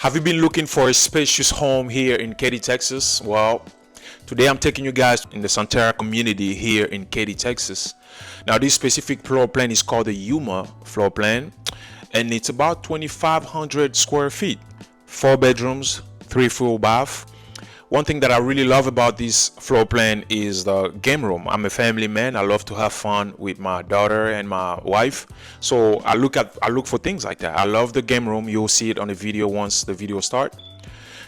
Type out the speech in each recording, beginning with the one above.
Have you been looking for a spacious home here in Katy, Texas? Well, today I'm taking you guys in the Sunterra community here in Katy, Texas. Now, this specific floor plan is called the Yuma floor plan, and it's about 2,500 square feet, 4 bedrooms, 3 full bath. One thing that I really love about this floor plan is the game room. I'm a family man. I love to have fun with my daughter and my wife. So I look for things like that. I love the game room. You'll see it on the video once the video starts.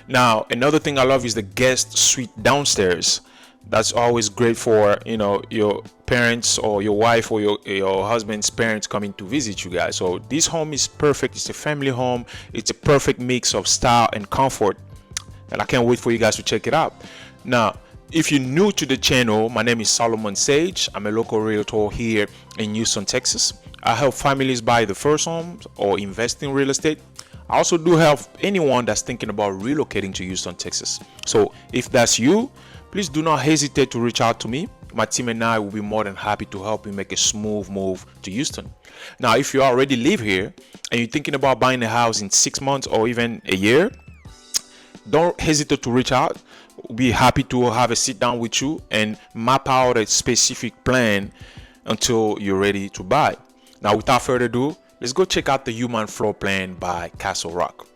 Now, another thing I love is the guest suite downstairs. That's always great for, your parents or your wife or your husband's parents coming to visit you guys. So this home is perfect. It's a family home. It's a perfect mix of style and comfort. And I can't wait for you guys to check it out. Now, if you're new to the channel, my name is Solomon Sage. I'm a local realtor here in Houston, Texas. I help families buy the first home or invest in real estate. I also do help anyone that's thinking about relocating to Houston, Texas. So if that's you, please do not hesitate to reach out to me. My team and I will be more than happy to help you make a smooth move to Houston. Now, if you already live here and you're thinking about buying a house in 6 months or even a year, don't hesitate to reach out. We'll be happy to have a sit down with you and map out a specific plan until you're ready to buy. Now, without further ado, let's go check out the Yuma floor plan by CastleRock.